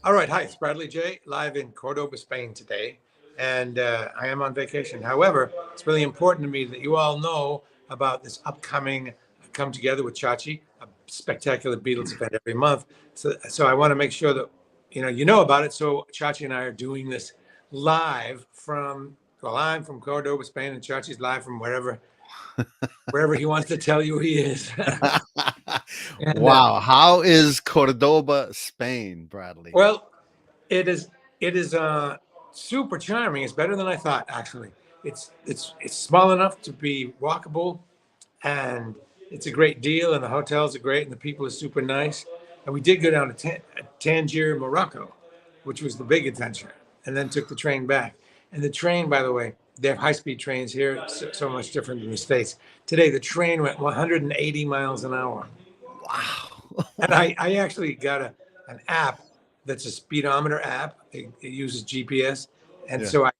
All right. Hi, it's Bradley J, live in Cordoba, Spain today. And I am on vacation. However, it's really important to me that you all know about this upcoming Come Together with Chachi, a spectacular Beatles event every month. So I want to make sure that you know about it. So Chachi and I are doing this live from, well, I'm from Cordoba, Spain, and Chachi's live from wherever he wants to tell you he is. and Wow. How is Cordoba, Spain, Bradley? Well, it is super charming. It's better than I thought, actually. It's small enough to be walkable, and it's a great deal. And the hotels are great, and the people are super nice. And we did go down to Tangier, Morocco, which was the big adventure, and then took the train back. And the train, by the way, they have high-speed trains here, so much different than the States. Today, the train went 180 miles an hour. And Wow. I actually got an app that's a speedometer app. It uses GPS. And Yeah. so I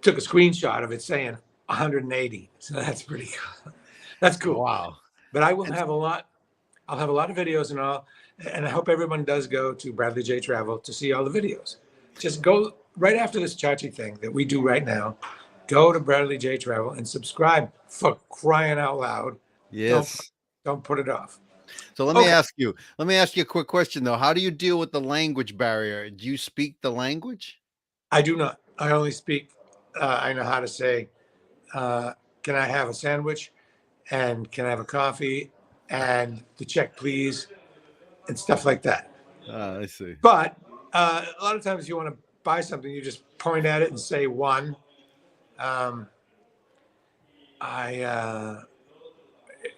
took a screenshot of it saying 180. So that's pretty cool. That's cool. Wow. But I will And have a lot. I'll have a lot of videos and all. And I hope everyone does go to Bradley J Travel to see all the videos. Just go right after this Chachi thing that we do right now. Go to Bradley J Travel and subscribe, for crying out loud. Don't yes. don't put it off. So let me Okay. ask you. Let me ask you a quick question though. How do you deal with the language barrier? Do you speak the language? I do not. I only speak. I know how to say, uh, "Can I have a sandwich?" and "Can I have a coffee?" and "The check, please," and stuff like that. I see. But a lot of times, you want to buy something, you just point at it and say one. Um, I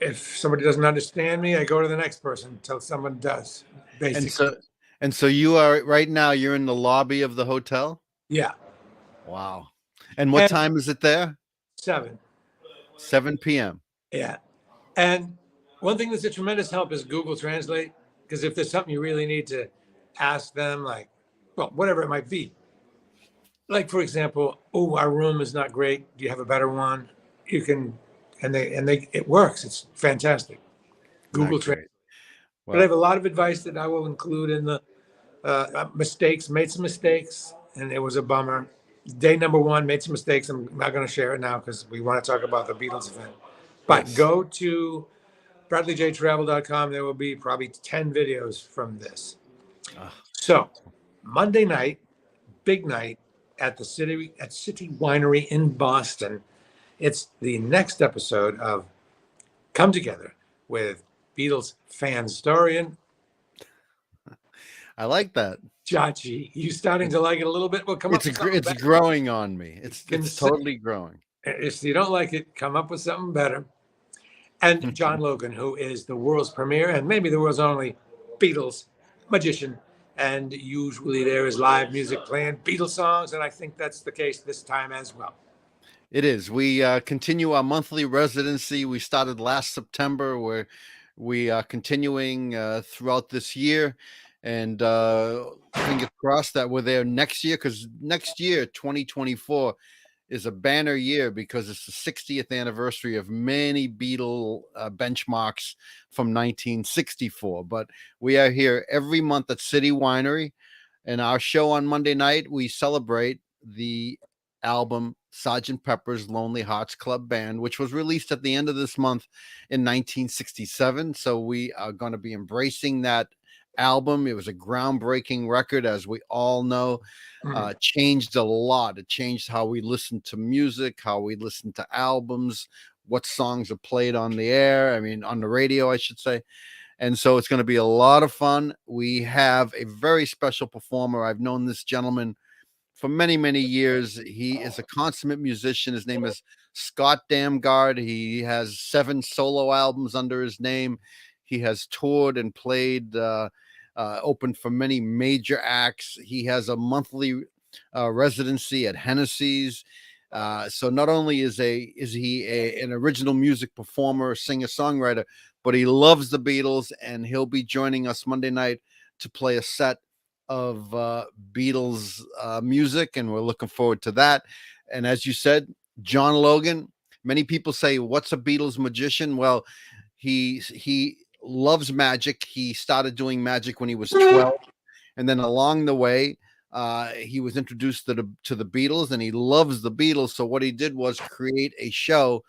If somebody doesn't understand me, I go to the next person until someone does. And Basically, so you are right now. You're in the lobby of the hotel. yeah. Wow. And what And time is it there? seven, 7 p.m. yeah. And one thing that's a tremendous help is Google Translate, because if there's something you really need to ask them, like, well, whatever it might be, like for example, oh, our room is not great. Do you have a better one? You can, and they it works. It's fantastic. Google Not Translate. great. But I Well, have a lot of advice that I will include in the mistakes. Made some mistakes, and it was a bummer. Day number one, made some mistakes. I'm not going to share it now because we want to talk about the Beatles event. But yes. go to bradleyjtravel.com. There will be probably 10 videos from this. Ah, So, Monday night, big night at the City Winery in Boston. It's the next episode of Come Together with Beatles fan historian I like that. Chachi. You starting It, to like it a little bit? Well, come up with something it's better. growing on me. It's Consider, totally growing. if you don't like it, come up with something better. And John Logan, who is the world's premier and maybe the world's only Beatles magician. And usually there is live music playing Beatles songs, and I think that's the case this time as well. It is. We continue our monthly residency. We started last September. Where we are continuing throughout this year, and fingers crossed that we're there next year. Because next year, 2024, is a banner year because it's the 60th anniversary of many Beatle benchmarks from 1964. But we are here every month at City Winery, and our show on Monday night we celebrate the album Sergeant Pepper's Lonely Hearts Club Band, which was released at the end of this month in 1967. So we are going to be embracing that album. It was a groundbreaking record, as we all know. Mm. Changed a lot. It changed how we listen to music, how we listen to albums, what songs are played on the air. I mean, on the radio, I should say. And so it's going to be a lot of fun. We have a very special performer. I've known this gentleman for many, many years. He is a consummate musician. His name is Scott Damgard. He has 7 solo albums under his name. He has toured and played, opened for many major acts. He has a monthly residency at Hennessy's. So not only is he an original music performer, singer, songwriter, but he loves the Beatles, and he'll be joining us Monday night to play a set of Beatles music, and we're looking forward to that. And as you said, John Logan. Many people say, "What's a Beatles magician?" Well, he loves magic. He started doing magic when he was 12, And then along the way, he was introduced to the Beatles, and he loves the Beatles. So what he did was create a show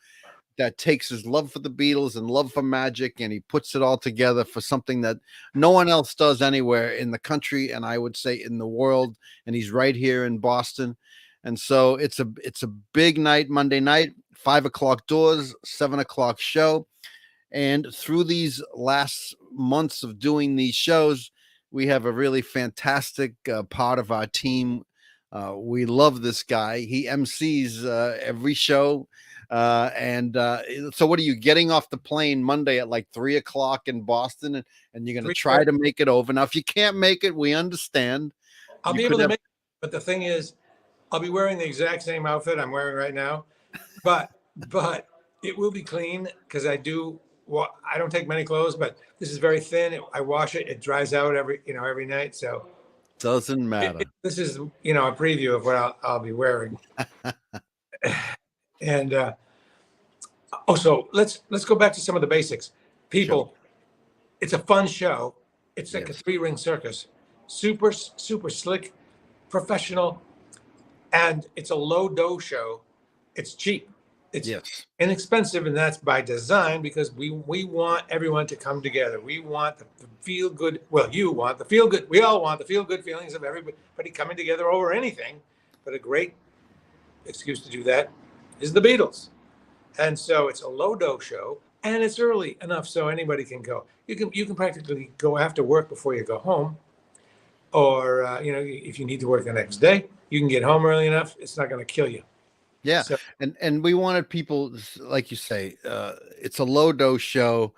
that takes his love for the Beatles and love for magic, and he puts it all together for something that no one else does anywhere in the country, and I would say in the world. And he's right here in Boston. And so it's a big night, Monday night, 5 o'clock doors, 7 o'clock show. And through these last months of doing these shows, we have a really fantastic part of our team. We love this guy. He MCs every show. So, what are you getting off the plane Monday at like 3 o'clock in Boston, and you're going to try to make it over? Now, if you can't make it, we understand. I'll be able to make it, but the thing is, I'll be wearing the exact same outfit I'm wearing right now, but it will be clean because I don't take many clothes, but this is very thin. I wash it. It dries out every night. So doesn't matter. This is, a preview of what I'll be wearing. And so let's go back to some of the basics. People, sure. It's a fun show. It's like a 3-ring circus. Super, super slick, professional, and it's a low dough show. It's cheap. It's inexpensive, and that's by design because we want everyone to come together. We want the feel good. Well, you want the feel good. We all want the feel good feelings of everybody coming together over anything. But a great excuse to do that is the Beatles. And so it's a low dough show, and it's early enough so anybody can go. You can practically go after work before you go home, or if you need to work the next day, you can get home early enough. It's not going to kill you. Yeah. So, and we wanted people, like you say, it's a low dose show,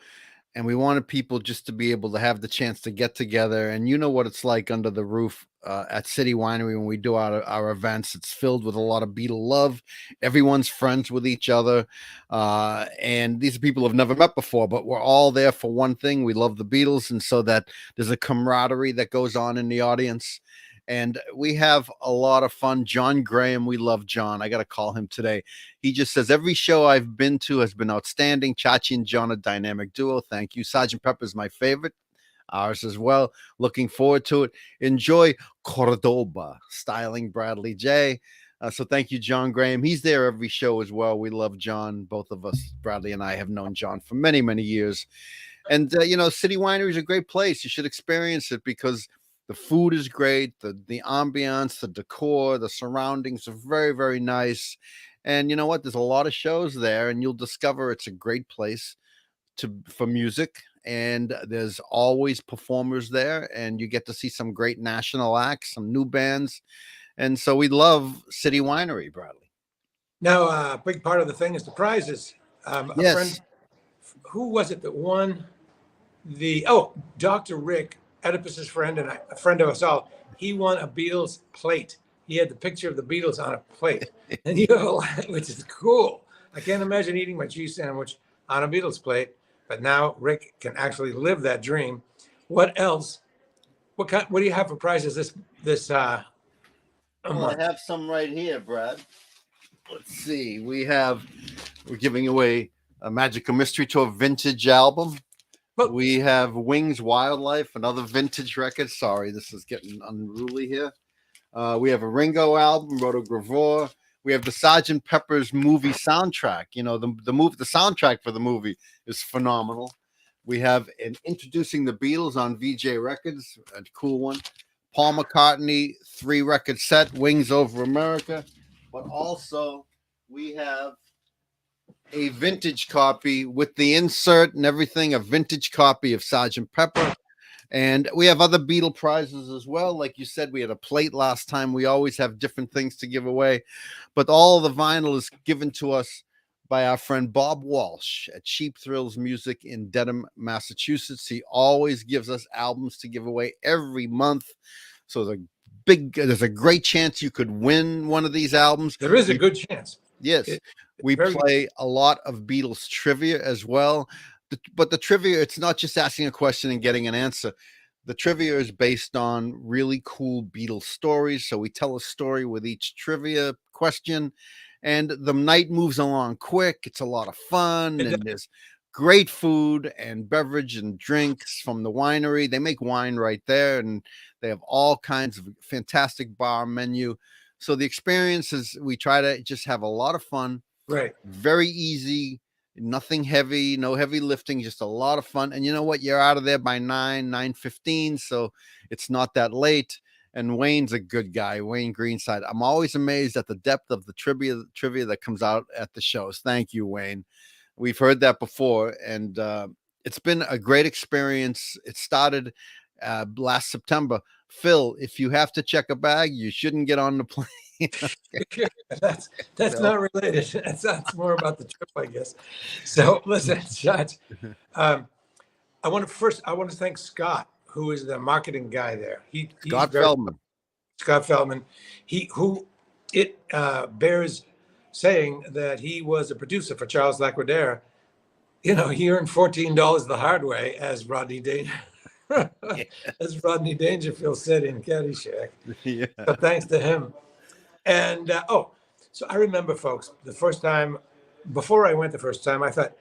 and we wanted people just to be able to have the chance to get together. And you know what it's like under the roof at City Winery when we do our events. It's filled with a lot of Beatle love. Everyone's friends with each other. And these are people who've never met before, but we're all there for one thing. We love the Beatles. And so that there's a camaraderie that goes on in the audience. And we have a lot of fun. John Graham, we love John. I got to call him today. He just says, every show I've been to has been outstanding. Chachi and John, a dynamic duo. Thank you. Sgt. Pepper's my favorite. Ours as well. Looking forward to it. Enjoy Cordoba, styling Bradley J. So thank you, John Graham. He's there every show as well. We love John. Both of us, Bradley and I, have known John for many, many years. And, City Winery is a great place. You should experience it because the food is great. The ambiance, the decor, the surroundings are very, very nice. And you know what? There's a lot of shows there, and you'll discover it's a great place for music. And there's always performers there, and you get to see some great national acts, some new bands. And so we love City Winery, Bradley. Now, a big part of the thing is the prizes. Yes. Friend, who was it that won Dr. Rick, Oedipus's friend and a friend of us all, he won a Beatles plate. He had the picture of the Beatles on a plate, and which is cool. I can't imagine eating my cheese sandwich on a Beatles plate, but now Rick can actually live that dream. What else? What do you have for prizes this I have some right here, Brad. Let's see. We're giving away a Magical Mystery Tour vintage album. We have Wings Wildlife, another vintage record. Sorry, this is getting unruly here. We have a Ringo album, Rotogravure. We have the Sgt. Pepper's movie soundtrack. The soundtrack for the movie is phenomenal. We have an Introducing the Beatles on VJ Records, a cool one. Paul McCartney 3-record set, Wings Over America. But also we have a vintage copy with the insert and everything, a vintage copy of Sgt. Pepper. And we have other Beatle prizes as well. Like you said, we had a plate last time. We always have different things to give away. But all of the vinyl is given to us by our friend Bob Walsh at Cheap Thrills Music in Dedham, Massachusetts. He always gives us albums to give away every month. So there's a great chance you could win one of these albums. There is a good chance. Yes. We play a lot of Beatles trivia as well. But the trivia, it's not just asking a question and getting an answer. The trivia is based on really cool Beatles stories. So we tell a story with each trivia question, and the night moves along quick. It's a lot of fun, and there's great food and beverage and drinks from the winery. They make wine right there, and they have all kinds of fantastic bar menu. So the experience is, we try to just have a lot of fun, Right. very easy, nothing heavy, no heavy lifting, just a lot of fun. And you know what? You're out of there by 9:15, so it's not that late. And Wayne's a good guy, Wayne Greenside. I'm always amazed at the depth of the trivia that comes out at the shows. Thank you, Wayne. We've heard that before, and it's been a great experience. It started last September. Phil, if you have to check a bag, you shouldn't get on the plane. that's Phil. not related. That's more about the trip, I guess. So listen, Judge, um, I want to thank Scott, who is the marketing guy there. He's Scott very Feldman. Scott Feldman. It bears saying that he was a producer for Charles Lacordaire. You know, he earned $14 the hard way, as Rodney Dangerfield said in Caddyshack. Yeah. So thanks to him. And so I remember, folks, the first time, before I went the first time, I thought,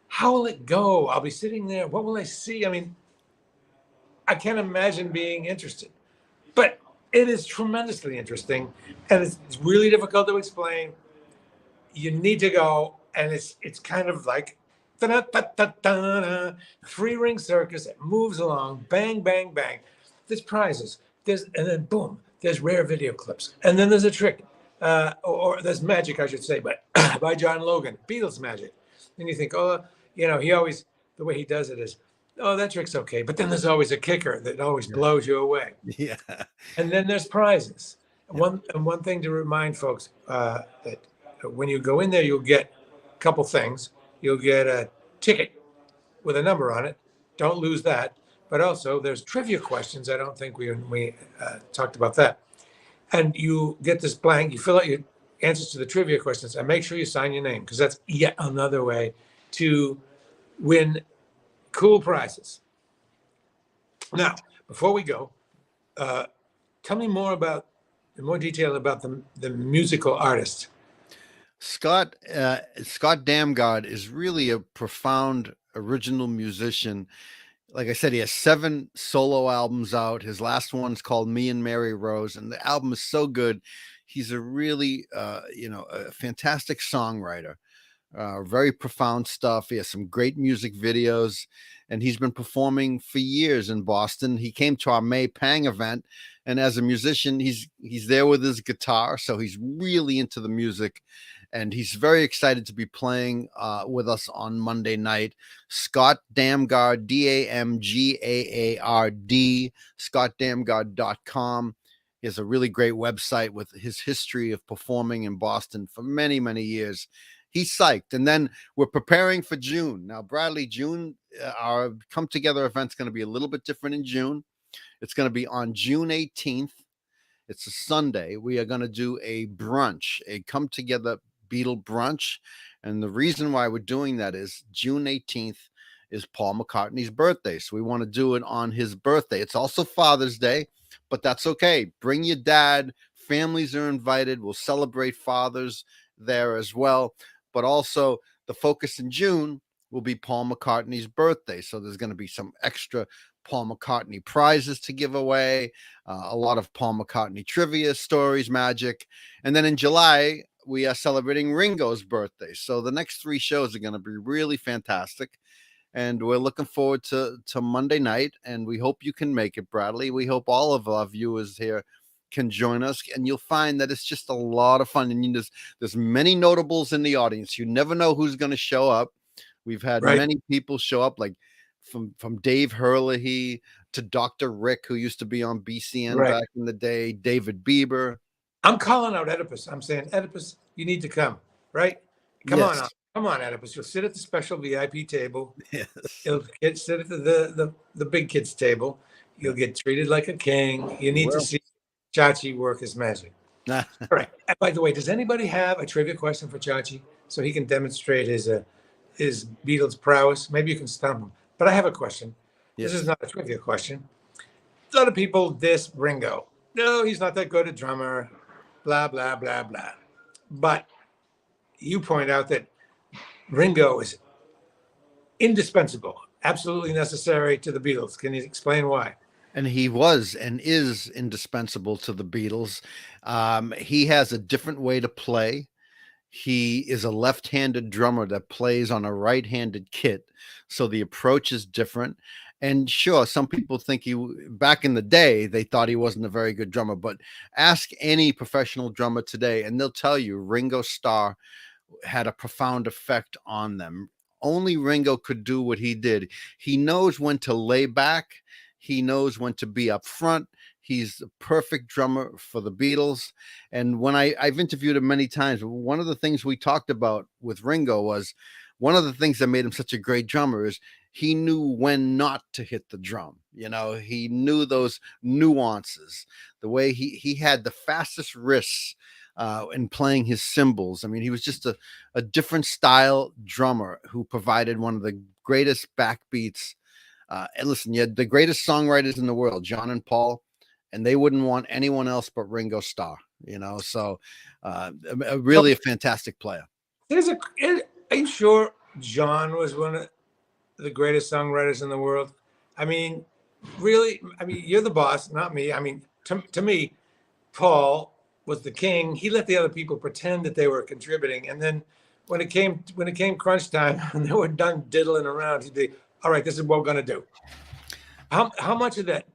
how will it go? I'll be sitting there. What will I see? I mean, I can't imagine being interested, but it is tremendously interesting, and it's really difficult to explain. You need to go, and it's kind of like free ring circus. It moves along, bang, bang, bang. There's prizes. And then boom, there's rare video clips, and then there's a trick, or there's magic, I should say, but by John Logan, Beatles magic. And you think, oh, you know, the way he does it is, oh, that trick's okay, but then there's always a kicker that always blows you away. Yeah. And then there's prizes. Yeah. One thing to remind folks that when you go in there, you'll get a couple things. You'll get a ticket with a number on it. Don't lose that. But also, there's trivia questions. I don't think we talked about that. And you get this blank. You fill out your answers to the trivia questions, and make sure you sign your name, because that's yet another way to win cool prizes. Now, before we go, tell me in more detail about the musical artist. Scott Damgard is really a profound original musician. Like I said, he has 7 solo albums out. His last one's called Me and Mary Rose, and the album is so good. He's a really, a fantastic songwriter. Very profound stuff. He has some great music videos, and he's been performing for years in Boston. He came to our May Pang event, and as a musician, he's there with his guitar, so he's really into the music, and he's very excited to be playing with us on Monday night. Scott Damgard, DAMGAARD, scottdamgard.com. He has a really great website with his history of performing in Boston for many, many years. He's psyched. And then we're preparing for June. Now, Bradley, June, our come together event's going to be a little bit different in June. It's going to be on June 18th. It's a Sunday. We are going to do a brunch, a come together Beatle brunch. And the reason why we're doing that is June 18th is Paul McCartney's birthday. So we want to do it on his birthday. It's also Father's Day, but that's okay. Bring your dad. Families are invited. We'll celebrate fathers there as well. But also the focus in June will be Paul McCartney's birthday. So there's going to be some extra Paul McCartney prizes to give away, a lot of Paul McCartney trivia, stories, magic. And then in July, we are celebrating Ringo's birthday. So the next 3 shows are going to be really fantastic. And we're looking forward to Monday night. And we hope you can make it, Bradley. We hope all of our viewers here can join us, and you'll find that it's just a lot of fun. And there's many notables in the audience. You never know who's going to show up. We've had many people show up, like from Dave Herlihy to Dr. Rick, who used to be on BCN back in the day, David Bieber. I'm calling out Oedipus. I'm saying, Oedipus, you need to come, right? Come on, Oedipus. You'll sit at the special VIP table. Yes. You'll sit at the big kids table. You'll get treated like a king. You need to see Chachi work his magic. All right. And by the way, does anybody have a trivia question for Chachi so he can demonstrate his Beatles prowess? Maybe you can stump him. But I have a question. Yes. This is not a trivia question. A lot of people diss Ringo. No, he's not that good a drummer. Blah, blah, blah, blah. But you point out that Ringo is indispensable, absolutely necessary to the Beatles. Can you explain why? And he was and is indispensable to the Beatles. He has a different way to play. He is a left-handed drummer that plays on a right-handed kit, so the approach is different. And sure, some people think back in the day, they thought he wasn't a very good drummer, but ask any professional drummer today, and they'll tell you Ringo Starr had a profound effect on them. Only Ringo could do what he did. He knows when to lay back, he knows when to be up front. He's the perfect drummer for the Beatles. And when I've interviewed him many times, one of the things we talked about with Ringo was one of the things that made him such a great drummer is he knew when not to hit the drum. You know, he knew those nuances, the way he had the fastest wrists in playing his cymbals. I mean, he was just a different style drummer who provided one of the greatest backbeats. And listen, you had the greatest songwriters in the world, John and Paul, and they wouldn't want anyone else but Ringo Starr, you know. So really a fantastic player. Are you sure John was one of the greatest songwriters in the world? I mean, really? I mean, you're the boss, not me. I mean, to me, Paul was the king. He let the other people pretend that they were contributing, and then when it came crunch time and they were done diddling around, he'd be, all right, this is what we're gonna do. How much of that?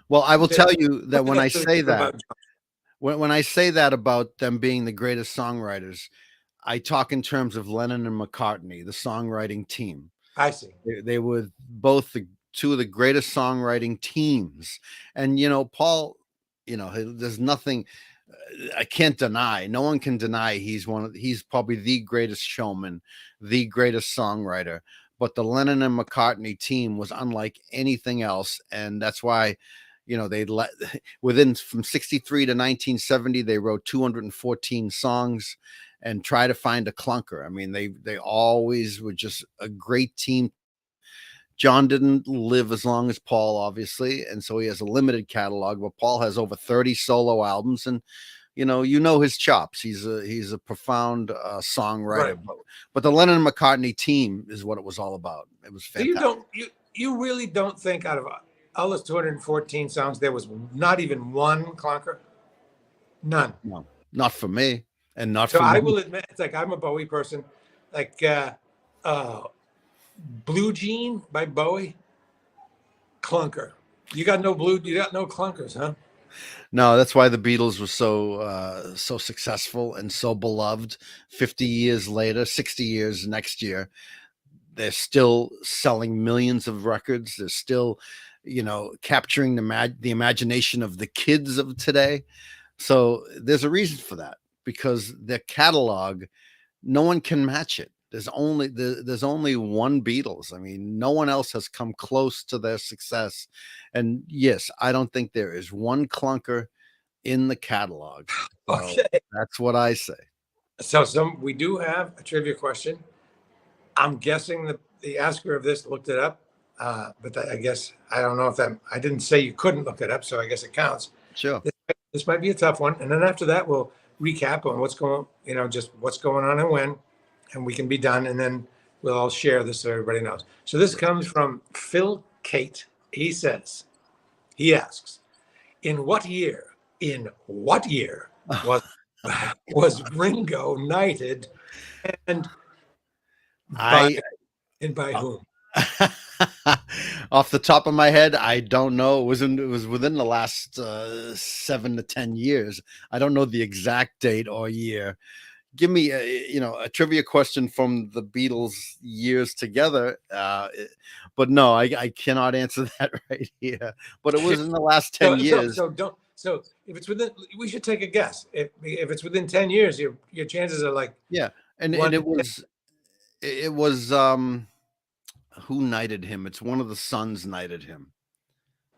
Well, I will tell you that when I say that, when I say that about them being the greatest songwriters, I talk in terms of Lennon and McCartney, the songwriting team. I see. They were both two of the greatest songwriting teams. And, you know, Paul, you know, there's nothing I can't deny. No one can deny he's probably the greatest showman, the greatest songwriter. But the Lennon and McCartney team was unlike anything else. And that's why, you know, from 63 to 1970, they wrote 214 songs and try to find a clunker. I mean, they always were just a great team. John didn't live as long as Paul, obviously, and so he has a limited catalog, but Paul has over 30 solo albums, and you know his chops. He's a profound songwriter. Right. But the Lennon and McCartney team is what it was all about. It was fantastic. So you really don't think out of all those 214 songs there was not even one clunker? None. No, not for me. And not So for I me. will admit, it's like I'm a Bowie person. Like Blue Jean by Bowie, clunker. You got no clunkers, huh? No, that's why the Beatles were so successful and so beloved. 50 years later, 60 years next year, they're still selling millions of records. They're still, you know, capturing the imagination of the kids of today. So there's a reason for that, because their catalog, no one can match it. There's only one Beatles. I mean, no one else has come close to their success. And yes, I don't think there is one clunker in the catalog. So Okay. that's what I say. So we do have a trivia question. I'm guessing the asker of this looked it up, but I guess I don't know if I didn't say you couldn't look it up, so I guess it counts. Sure. This might be a tough one, and then after that we'll recap on what's going on and when, and we can be done, and then we'll all share this so everybody knows. So this comes from Phil Kate. He asks, in what year was Ringo knighted, and by whom? Off the top of my head, I don't know. It was within the last 7 to 10 years. I don't know the exact date or year. Give me a trivia question from the Beatles years together. But no, I cannot answer that right here. But it was in the last 10 years. So if it's within, we should take a guess. If it's within 10 years, your chances are like, yeah. And it was who knighted him? It's one of the sons knighted him.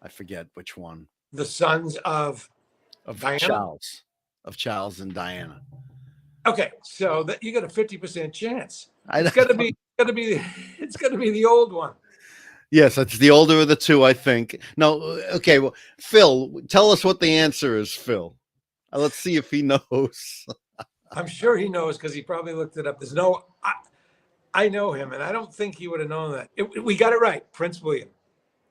I forget which one. The sons of Diana? Of Charles and Diana. Okay, so that you got a 50% chance. It's gonna be the old one. Yes, it's the older of the two, I think. No, okay. Well, Phil, tell us what the answer is, Phil. Let's see if he knows. I'm sure he knows because he probably looked it up. I know him, and I don't think he would have known that. We got it right, Prince William.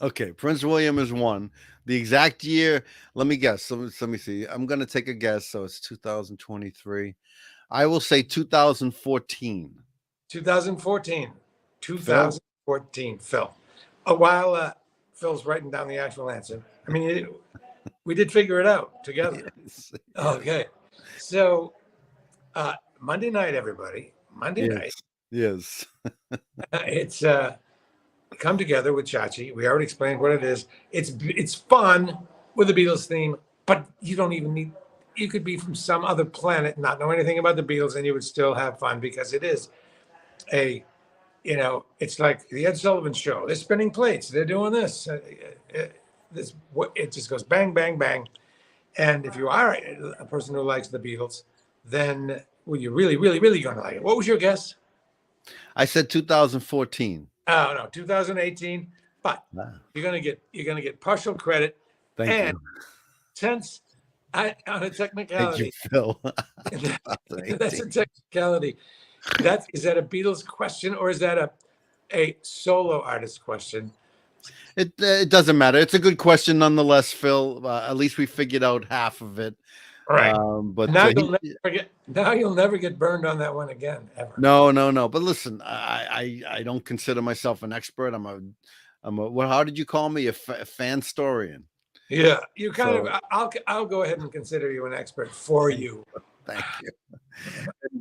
Okay, Prince William is one. The exact year, let me guess. Let me see. I'm going to take a guess. So it's 2023. I will say 2014. 2014. Phil? 2014, Phil. While Phil's writing down the actual answer, I mean, we did figure it out together. Yes. Okay. So, Monday night, everybody. Monday night. Yes. It's come together with Chachi. We already explained what it is. It's fun with the Beatles theme, but you don't even need. You could be from some other planet, not know anything about the Beatles, and you would still have fun because it is a, it's like the Ed Sullivan Show. They're spinning plates. They're doing this. It just goes bang, bang, bang. And if you are a person who likes the Beatles, then well, you're really, really, really going to like it. What was your guess? I said 2014. Oh no, 2018. But Wow. you're gonna get partial credit. Thank And you. since on a Thank you, technicality, Phil. that's a technicality. Is that a Beatles question or is that a solo artist question? It doesn't matter. It's a good question nonetheless, Phil. At least we figured out half of it. All right. But Now you'll never get burned on that one again, ever. no. But listen, I don't consider myself an expert. I'm a what? How did you call me? A fan historian. Yeah, you kind of. I'll go ahead and consider you an expert for you. Thank you.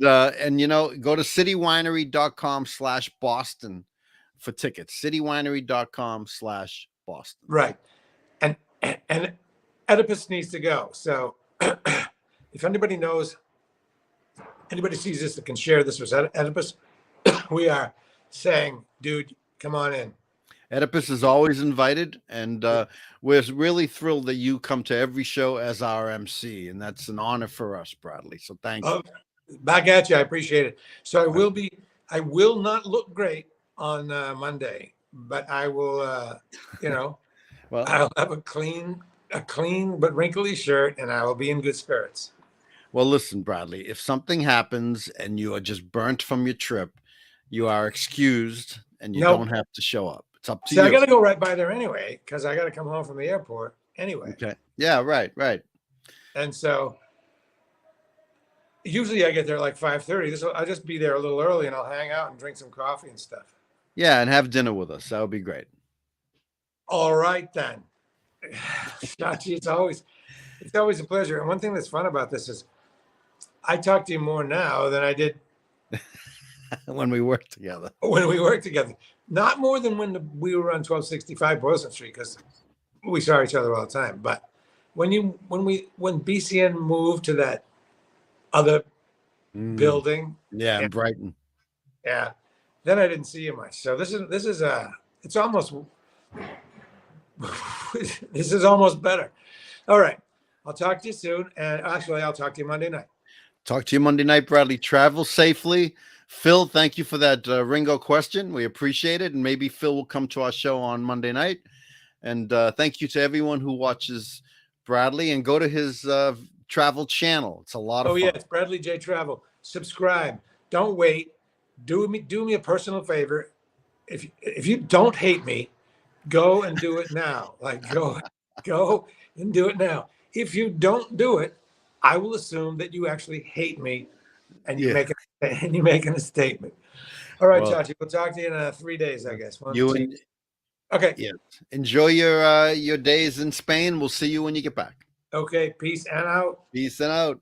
And go to citywinery.com/Boston for tickets. citywinery.com/Boston. Right. And Oedipus needs to go. So if anybody sees this that can share this with Oedipus, we are saying, dude, come on in. Oedipus is always invited, and we're really thrilled that you come to every show as our MC, and that's an honor for us, Bradley. So thank you. Back at you. I appreciate it. So I will not look great on Monday, but I will, Well, I'll have a clean but wrinkly shirt, and I will be in good spirits. Well, listen, Bradley, if something happens and you are just burnt from your trip, you are excused and you don't have to show up. It's up to you. I got to go right by there anyway, because I got to come home from the airport anyway. Okay. Yeah, right. And so usually I get there like 5:30. I'll just be there a little early and I'll hang out and drink some coffee and stuff. Yeah, and have dinner with us. That would be great. All right, then. Chachi, it's always a pleasure. And one thing that's fun about this is I talk to you more now than I did when we worked together. Not more than when we were on 1265 Boylston Street, because we saw each other all the time. But when BCN moved to that other building, in Brighton, then I didn't see you much. So this is it's almost this is almost better. All right, I'll talk to you soon, and actually I'll talk to you Monday night. Talk to you Monday night, Bradley. Travel safely. Phil, thank you for that Ringo question. We appreciate it. And maybe Phil will come to our show on Monday night. And thank you to everyone who watches Bradley, and go to his travel channel. It's a lot of fun. Oh, yeah, it's Bradley J. Travel. Subscribe. Don't wait. Do me a personal favor. If you don't hate me, go and do it now. Like go and do it now. If you don't do it, I will assume that you actually hate me, and you're making a statement. All right, Chachi, we'll talk to you in 3 days, I guess. Okay. Yes. Enjoy your days in Spain. We'll see you when you get back. Okay. Peace and out. Peace and out.